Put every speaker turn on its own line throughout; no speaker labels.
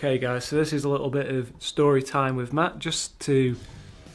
Okay guys, so this is a little bit of story time with Matt, just to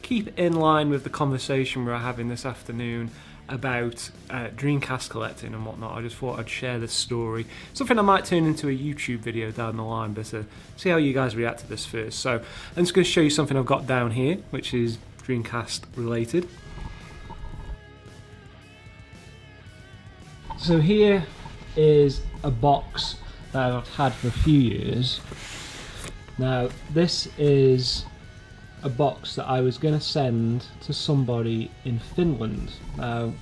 keep in line with the conversation we're having this afternoon about Dreamcast collecting and whatnot. I just thought I'd share this story. Something I might turn into a YouTube video down the line, but see how you guys react to this first. So I'm just going to show you something I've got down here, which is Dreamcast related. So here is a box that I've had for a few years. Now this is a box that I was going to send to somebody in Finland. Now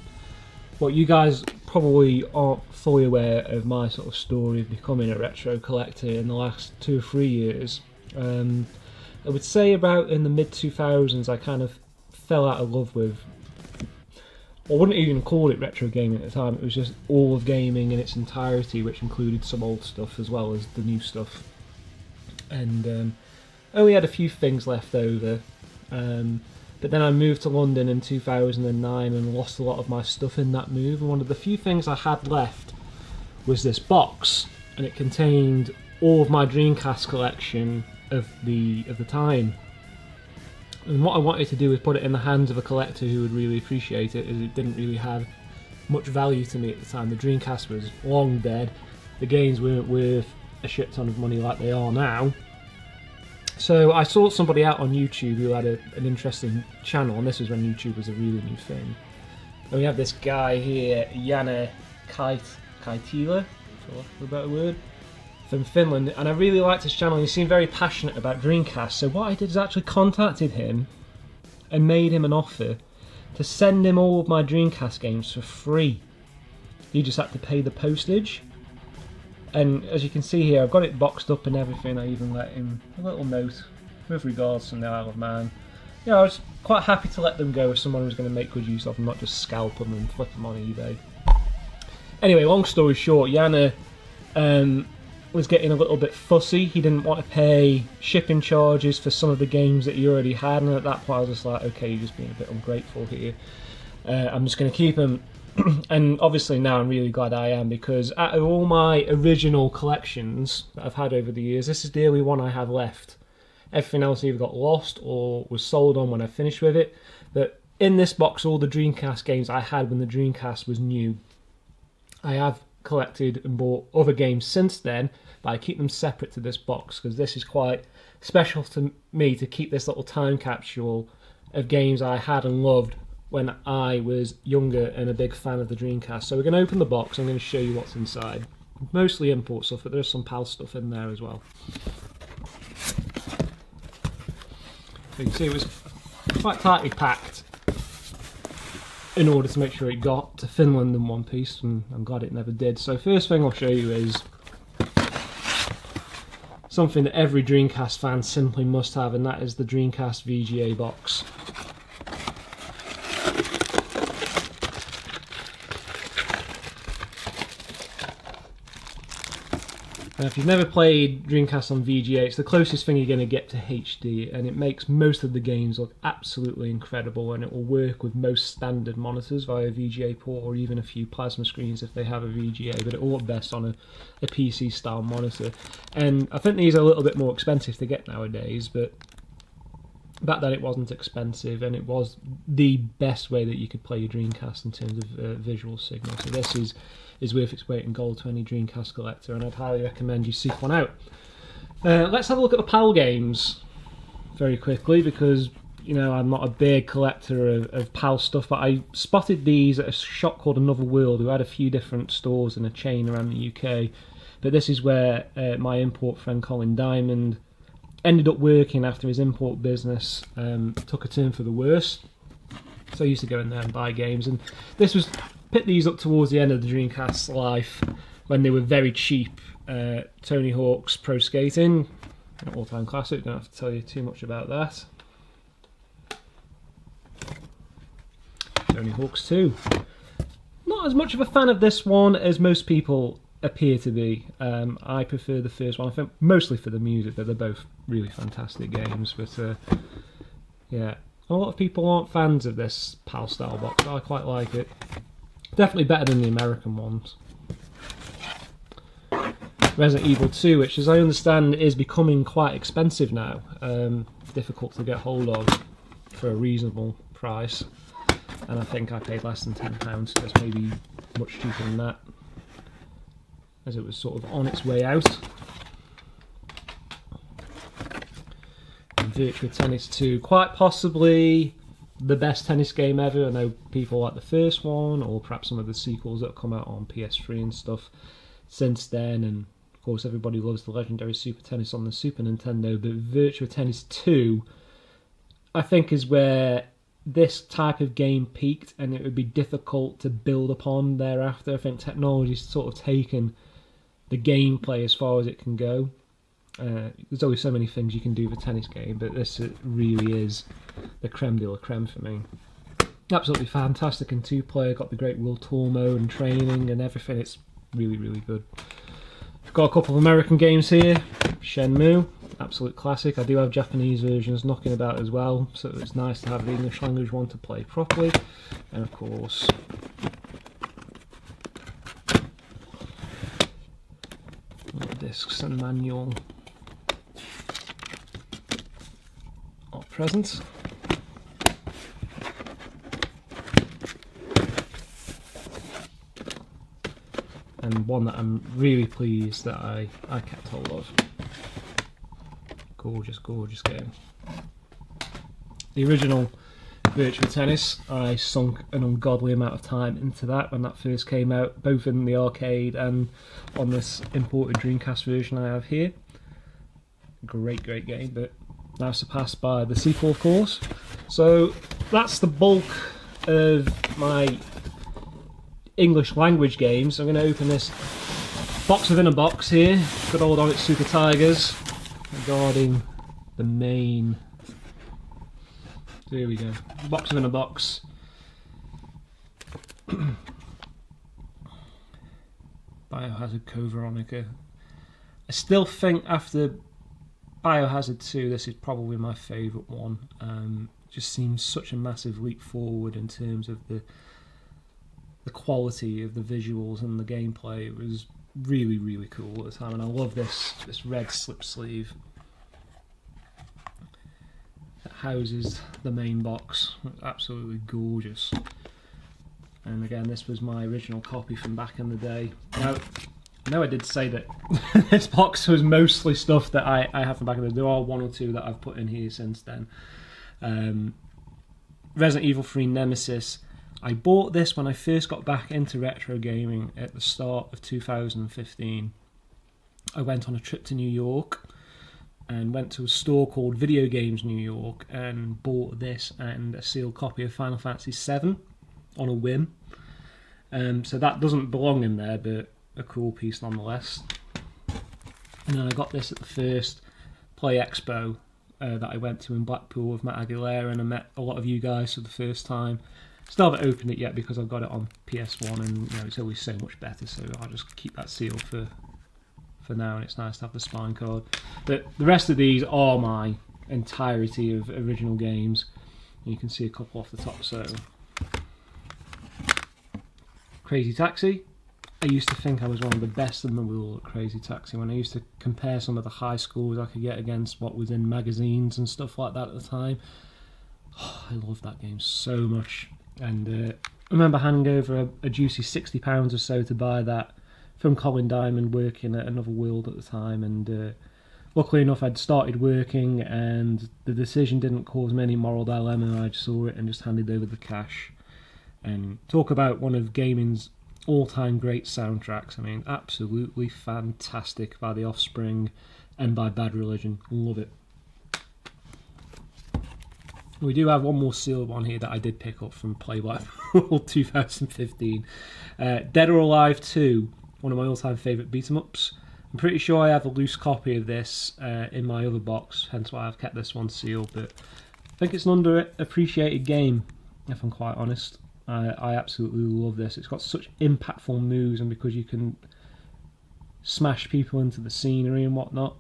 what you guys probably aren't fully aware of my sort of story of becoming a retro collector in the last 2 or 3 years. I would say about in the mid-2000s I kind of fell out of love with, I wouldn't even call it retro gaming at the time, it was just all of gaming in its entirety, which included some old stuff as well as the new stuff. And only had a few things left over, but then I moved to London in 2009 and lost a lot of my stuff in that move, and one of the few things I had left was this box, and it contained all of my Dreamcast collection of the time. And what I wanted to do was put it in the hands of a collector who would really appreciate it, as it didn't really have much value to me at the time. The Dreamcast was long dead, the games weren't worth a shit ton of money like they are now. So I sought somebody out on YouTube who had an interesting channel, and this was when YouTube was a really new thing. And we have this guy here, Janne Kaitila, for lack of a better word, from Finland, and I really liked his channel. He seemed very passionate about Dreamcast, so what I did is actually contacted him and made him an offer to send him all of my Dreamcast games for free. He just had to pay the postage. And as you can see here, I've got it boxed up and everything. I even let him a little note with regards from the Isle of Man. You know, I was quite happy to let them go if someone was going to make good use of them, not just scalp them and flip them on eBay. Anyway, long story short, Janne was getting a little bit fussy. He didn't want to pay shipping charges for some of the games that he already had, and at that point I was just like, okay, you're just being a bit ungrateful here. I'm just going to keep him. And obviously now I'm really glad I am, because out of all my original collections that I've had over the years, this is the only one I have left. Everything else either got lost or was sold on when I finished with it. But in this box, all the Dreamcast games I had when the Dreamcast was new. I have collected and bought other games since then, but I keep them separate to this box because this is quite special to me, to keep this little time capsule of games I had and loved when I was younger and a big fan of the Dreamcast. So we're going to open the box. I'm going to show you what's inside. Mostly import stuff, but there's some PAL stuff in there as well. So you can see it was quite tightly packed in order to make sure it got to Finland in one piece, and I'm glad it never did. So first thing I'll show you is something that every Dreamcast fan simply must have, and that is the Dreamcast VGA box. Now, if you've never played Dreamcast on VGA, it's the closest thing you're going to get to HD, and it makes most of the games look absolutely incredible, and it will work with most standard monitors via VGA port, or even a few plasma screens if they have a VGA, but it will look best on a PC style monitor. And I think these are a little bit more expensive to get nowadays, but back then it wasn't expensive, and it was the best way that you could play your Dreamcast in terms of visual signal. So this is worth its weight in gold to any Dreamcast collector, and I'd highly recommend you seek one out. Let's have a look at the PAL games very quickly, because you know I'm not a big collector of PAL stuff, but I spotted these at a shop called Another World, who had a few different stores in a chain around the UK. But this is where my import friend Colin Diamond ended up working after his import business took a turn for the worse. So I used to go in there and buy games, and this was picked these up towards the end of the Dreamcast's life when they were very cheap. Tony Hawk's Pro Skating, an all-time classic, don't have to tell you too much about that. Tony Hawk's 2. Not as much of a fan of this one as most people appear to be. I prefer the first one, I think mostly for the music, but they're both really fantastic games. But yeah, a lot of people aren't fans of this PAL style box, but I quite like it. Definitely better than the American ones. Resident Evil 2, which as I understand is becoming quite expensive now, difficult to get hold of for a reasonable price, and I think I paid less than £10, so it's maybe much cheaper than that, as it was sort of on its way out. And Virtua Tennis 2, quite possibly the best tennis game ever. I know people like the first one, or perhaps some of the sequels that have come out on PS3 and stuff since then, and of course everybody loves the legendary Super Tennis on the Super Nintendo, but Virtua Tennis 2 I think is where this type of game peaked, and it would be difficult to build upon thereafter. I think technology's sort of taken the gameplay as far as it can go. There's always so many things you can do with a tennis game, but this really is the creme de la creme for me. Absolutely fantastic in 2-player, got the great World Tour mode and training and everything. It's really, really good. I've got a couple of American games here. Shenmue, absolute classic. I do have Japanese versions knocking about as well, so it's nice to have the English language one to play properly. And of course, discs and manual are present. And one that I'm really pleased that I kept hold of. Gorgeous, gorgeous game. The original Virtua Tennis, I sunk an ungodly amount of time into that when that first came out, both in the arcade and on this imported Dreamcast version I have here. Great, great game, but now surpassed by the sequel, of course. So that's the bulk of my English language games. I'm going to open this box within a box here. Good old Onitsuka Tigers regarding the main. There we go. Box within a box. Biohazard Code Veronica. I still think after Biohazard 2 this is probably my favourite one. Just seems such a massive leap forward in terms of the quality of the visuals and the gameplay. It was really, really cool at the time, and I love this red slip sleeve that houses the main box. It's absolutely gorgeous. And again, this was my original copy from back in the day. Now, I know I did say that this box was mostly stuff that I have from back in the day. There are one or two that I've put in here since then. Resident Evil 3 Nemesis. I bought this when I first got back into retro gaming at the start of 2015. I went on a trip to New York and went to a store called Video Games New York and bought this and a sealed copy of Final Fantasy VII on a whim. So that doesn't belong in there, but a cool piece nonetheless. And then I got this at the first Play Expo that I went to in Blackpool with Matt Aguilera, and I met a lot of you guys for the first time. Still haven't opened it yet because I've got it on PS1, and it's always so much better, so I'll just keep that sealed for now, and it's nice to have the spine card. But the rest of these are my entirety of original games, and you can see a couple off the top. So Crazy Taxi. I used to think I was one of the best in the world at Crazy Taxi when I used to compare some of the high scores I could get against what was in magazines and stuff like that at the time. Oh, I loved that game so much. And I remember handing over a juicy £60 or so to buy that from Colin Diamond, working at Another World at the time. And luckily enough, I'd started working, and the decision didn't cause me any moral dilemma. I just saw it and just handed over the cash. And talk about one of gaming's all-time great soundtracks. I mean, absolutely fantastic by The Offspring and by Bad Religion. Love it. We do have one more sealed one here that I did pick up from Play Blackpool 2015. Dead or Alive 2, one of my all-time favourite beat-em-ups. I'm pretty sure I have a loose copy of this in my other box, hence why I've kept this one sealed, but I think it's an underappreciated game, if I'm quite honest. I absolutely love this. It's got such impactful moves, and because you can smash people into the scenery and whatnot,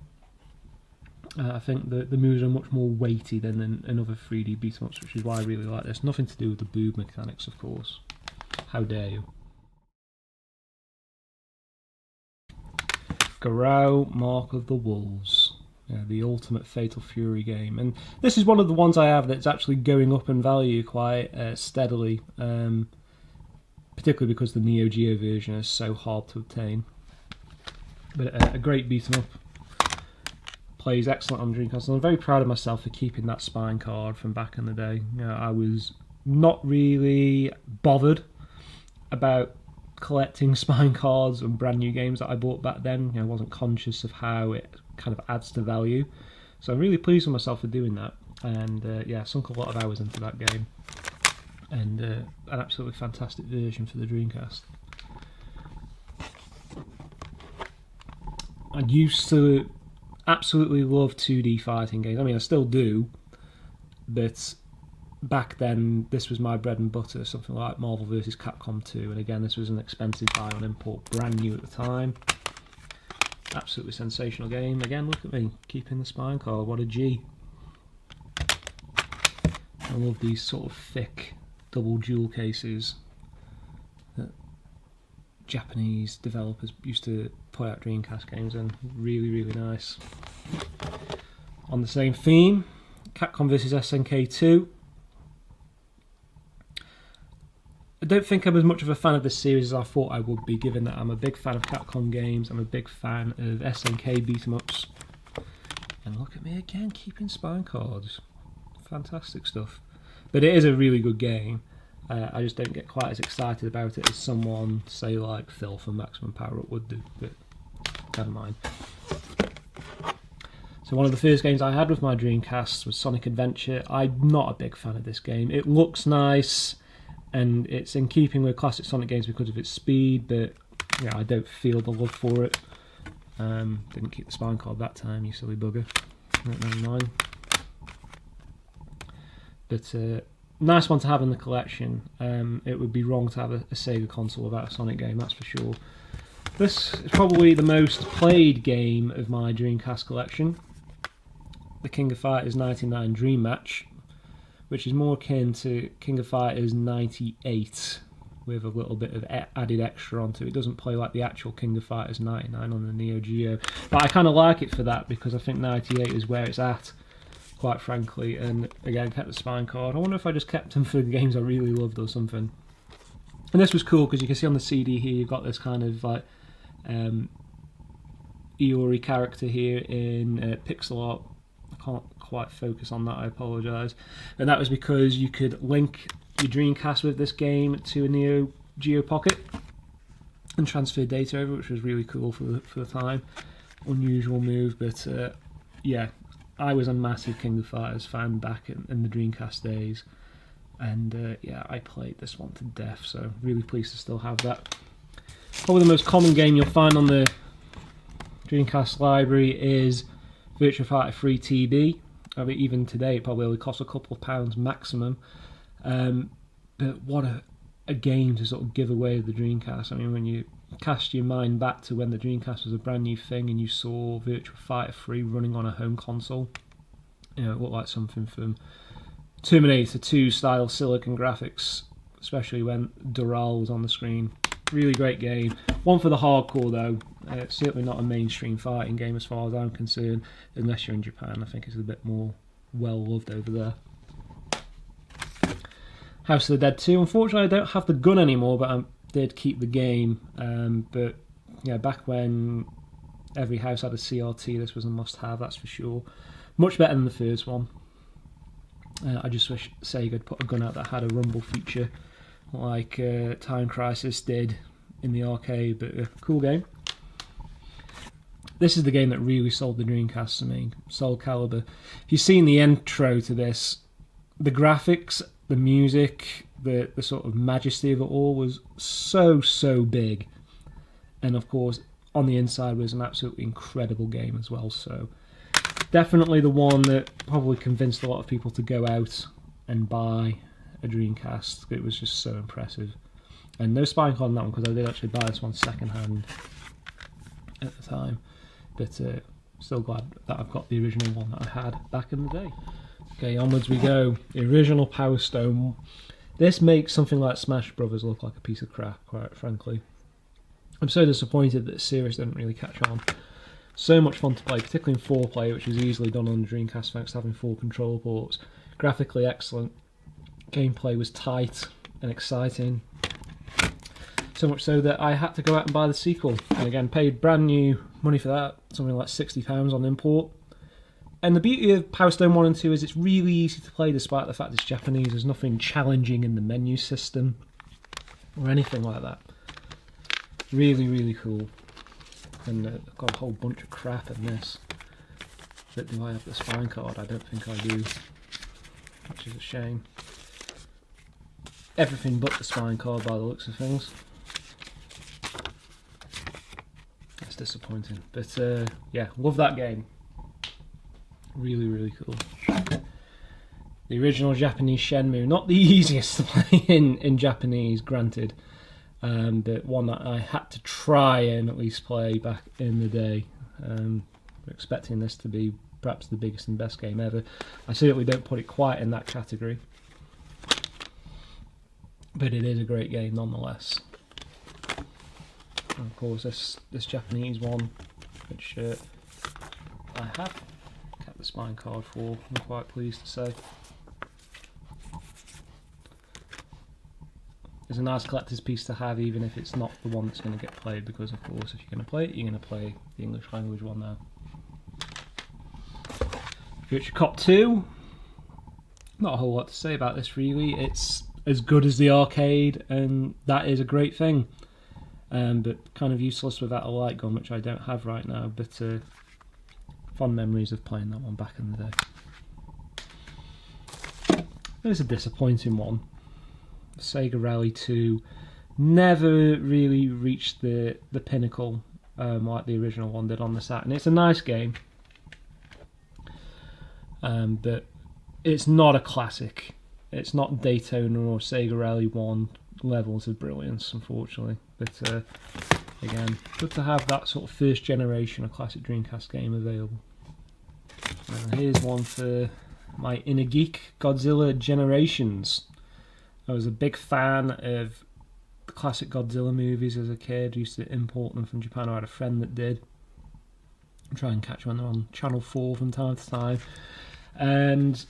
I think the moves are much more weighty than in other 3D beat-em-ups, which is why I really like this. Nothing to do with the boob mechanics, of course. How dare you. Garou, Mark of the Wolves. Yeah, the ultimate Fatal Fury game. And this is one of the ones I have that's actually going up in value quite steadily, particularly because the Neo Geo version is so hard to obtain. But a great beat 'em up. Plays excellent on Dreamcast, and I'm very proud of myself for keeping that spine card from back in the day. You know, I was not really bothered about collecting spine cards and brand new games that I bought back then. You know, I wasn't conscious of how it kind of adds to value, so I'm really pleased with myself for doing that. And yeah, sunk a lot of hours into that game, and an absolutely fantastic version for the Dreamcast. I used to absolutely love 2D fighting games. I mean, I still do, but back then this was my bread and butter. Something like Marvel vs. Capcom 2, and again, this was an expensive buy on import, brand new at the time. Absolutely sensational game. Again, look at me, keeping the spine card, what a G. I love these sort of thick double jewel cases that Japanese developers used to put out Dreamcast games in. Really, really nice. On the same theme, Capcom vs SNK 2. I don't think I'm as much of a fan of this series as I thought I would be, given that I'm a big fan of Capcom games, I'm a big fan of SNK beat-em-ups. And look at me again, keeping spine cards. Fantastic stuff. But it is a really good game. I just don't get quite as excited about it as someone, say like Phil from Maximum Power Up would do, but never mind. So one of the first games I had with my Dreamcast was Sonic Adventure. I'm not a big fan of this game. It looks nice, and it's in keeping with classic Sonic games because of its speed, but yeah, I don't feel the love for it. Didn't keep the spine card that time, you silly bugger. Never mind. But nice one to have in the collection. It would be wrong to have a Sega console without a Sonic game, that's for sure. This is probably the most played game of my Dreamcast collection. The King of Fighters 99 Dream Match, which is more akin to King of Fighters 98 with a little bit of added extra onto it. It doesn't play like the actual King of Fighters 99 on the Neo Geo, but I kind of like it for that because I think 98 is where it's at, quite frankly. And again, kept the spine card. I wonder if I just kept them for the games I really loved or something. And this was cool because you can see on the CD here you've got this kind of like Iori character here in pixel art. I can't quite focus on that, I apologise. And that was because you could link your Dreamcast with this game to a Neo Geo Pocket and transfer data over, which was really cool for the time. Unusual move, but yeah, I was a massive King of Fighters fan back in the Dreamcast days, and yeah, I played this one to death, so really pleased to still have that. Probably the most common game you'll find on the Dreamcast library is Virtua Fighter 3 TB. I mean, even today it probably only costs a couple of pounds maximum, but what a game to sort of give away the Dreamcast. I mean, when you cast your mind back to when the Dreamcast was a brand new thing and you saw Virtua Fighter 3 running on a home console, you know, it looked like something from Terminator 2 style silicon graphics, especially when Doral was on the screen. Really great game. One for the hardcore though. It's certainly not a mainstream fighting game as far as I'm concerned, unless you're in Japan. I think it's a bit more well loved over there. House of the Dead 2. Unfortunately, I don't have the gun anymore, but I did keep the game. But yeah, back when every house had a CRT, this was a must-have, that's for sure. Much better than the first one. I just wish Sega had put a gun out that had a rumble feature, like Time Crisis did in the arcade, but a cool game. This is the game that really sold the Dreamcast to me, Soul Calibur. If you've seen the intro to this, the graphics, the music, the sort of majesty of it all was so big. And of course, on the inside was an absolutely incredible game as well, so definitely the one that probably convinced a lot of people to go out and buy a Dreamcast. It was just so impressive. And no spine card on that one because I did actually buy this one second hand at the time. But still glad that I've got the original one that I had back in the day. Okay, onwards we go. The original Power Stone. This makes something like Smash Brothers look like a piece of crap, quite frankly. I'm so disappointed that the series didn't really catch on. So much fun to play, particularly in 4-player, which was easily done on the Dreamcast thanks to having 4 control ports. Graphically excellent, gameplay was tight and exciting. So much so that I had to go out and buy the sequel, and again paid brand new money for that, something like £60 on import. And the beauty of Power Stone 1 and 2 is it's really easy to play despite the fact it's Japanese. There's nothing challenging in the menu system or anything like that. Really, really cool. And I've got a whole bunch of crap in this. But do I have the spine card? I don't think I do, which is a shame. Everything but the spine card by the looks of things. That's disappointing. But yeah, love that game. Really, really cool. The original Japanese Shenmue, not the easiest to play in Japanese, granted. But one that I had to try and at least play back in the day. We're expecting this to be perhaps the biggest and best game ever. I certainly don't put it quite in that category, but it is a great game nonetheless. And of course this Japanese one, which I have kept the spine card for, I'm quite pleased to say. It's a nice collector's piece to have, even if it's not the one that's going to get played, because of course if you're going to play it, you're going to play the English language one now. Future Cop 2, not a whole lot to say about this really. It's as good as the arcade, and that is a great thing, but kind of useless without a light gun, which I don't have right now, but fond memories of playing that one back in the day. It's a disappointing one. Sega Rally 2 never really reached the pinnacle like the original one did on the Saturn. It's a nice game, but it's not a classic. It's not Daytona or Sega Rally 1 levels of brilliance, unfortunately. But again, good to have that sort of first generation of classic Dreamcast game available. And here's one for my inner geek, Godzilla Generations. I was a big fan of the classic Godzilla movies as a kid. I used to import them from Japan. I had a friend that did. Try and catch when they're on Channel 4 from time to time. And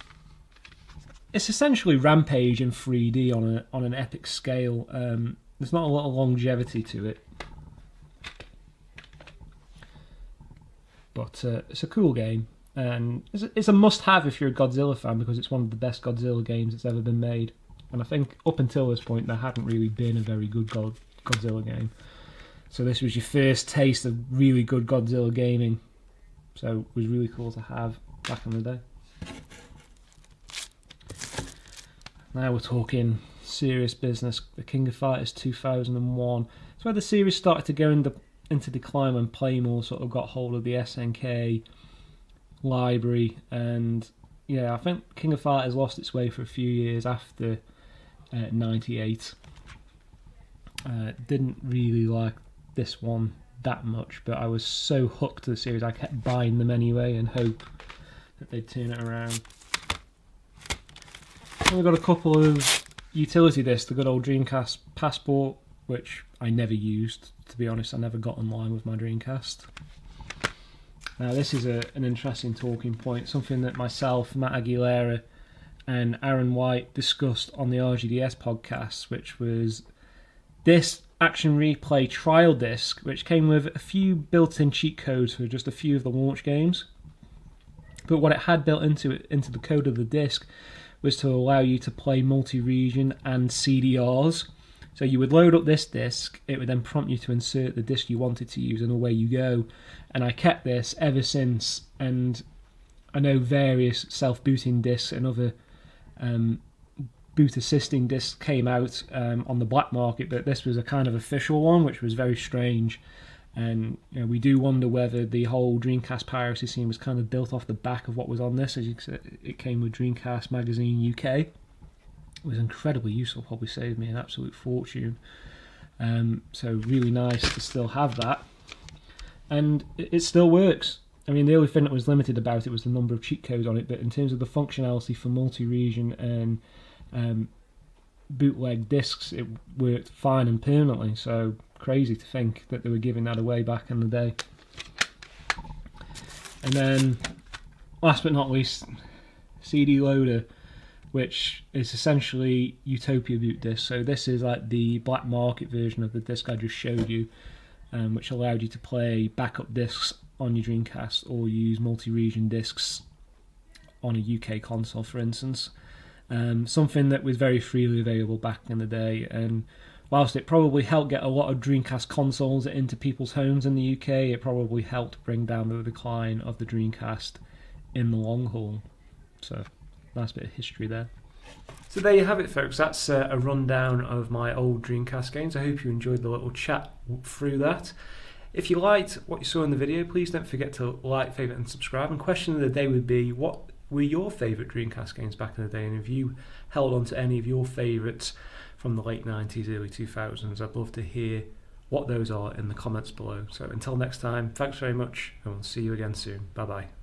it's essentially Rampage in 3D on an epic scale. There's not a lot of longevity to it, but it's a cool game, and it's a must-have if you're a Godzilla fan, because it's one of the best Godzilla games that's ever been made. And I think up until this point there hadn't really been a very good Godzilla game. So this was your first taste of really good Godzilla gaming. So it was really cool to have back in the day. Now we're talking serious business. The King of Fighters 2001. It's where the series started to go into decline when Playmore sort of got hold of the SNK library. And yeah, I think King of Fighters lost its way for a few years after 98. Didn't really like this one that much, but I was so hooked to the series I kept buying them anyway and hope that they'd turn it around. We've got a couple of utility discs, the good old Dreamcast Passport, which I never used, to be honest. I never got online with my Dreamcast. Now this is an interesting talking point, something that myself, Matt Aguilera and Aaron White discussed on the RGDS podcast, which was this Action Replay trial disc, which came with a few built-in cheat codes for just a few of the launch games. But what it had built into the code of the disc was to allow you to play multi-region and CDRs. So you would load up this disc, it would then prompt you to insert the disc you wanted to use, and away you go. And I kept this ever since, and I know various self-booting discs and other boot assisting discs came out on the black market, but this was a kind of official one, which was very strange. And you know, we do wonder whether the whole Dreamcast piracy scene was kind of built off the back of what was on this. As you said, it came with Dreamcast Magazine UK. It was incredibly useful, probably saved me an absolute fortune. So really nice to still have that. And it still works. I mean, the only thing that was limited about it was the number of cheat codes on it, but in terms of the functionality for multi-region and bootleg discs, it worked fine and permanently. So crazy to think that they were giving that away back in the day. And then, last but not least, CD loader, which is essentially Utopia boot disc. So this is like the black market version of the disc I just showed you, which allowed you to play backup discs on your Dreamcast or use multi-region discs on a UK console, for instance. Something that was very freely available back in the day, and whilst it probably helped get a lot of Dreamcast consoles into people's homes in the UK, it probably helped bring down the decline of the Dreamcast in the long haul. So, nice bit of history there. So there you have it, folks. That's a rundown of my old Dreamcast games. I hope you enjoyed the little chat through that. If you liked what you saw in the video, please don't forget to like, favourite and subscribe. And question of the day would be, what were your favourite Dreamcast games back in the day? And if you held on to any of your favourites from the late 90s, early 2000s, I'd love to hear what those are in the comments below. So until next time, thanks very much, and we'll see you again soon. Bye bye.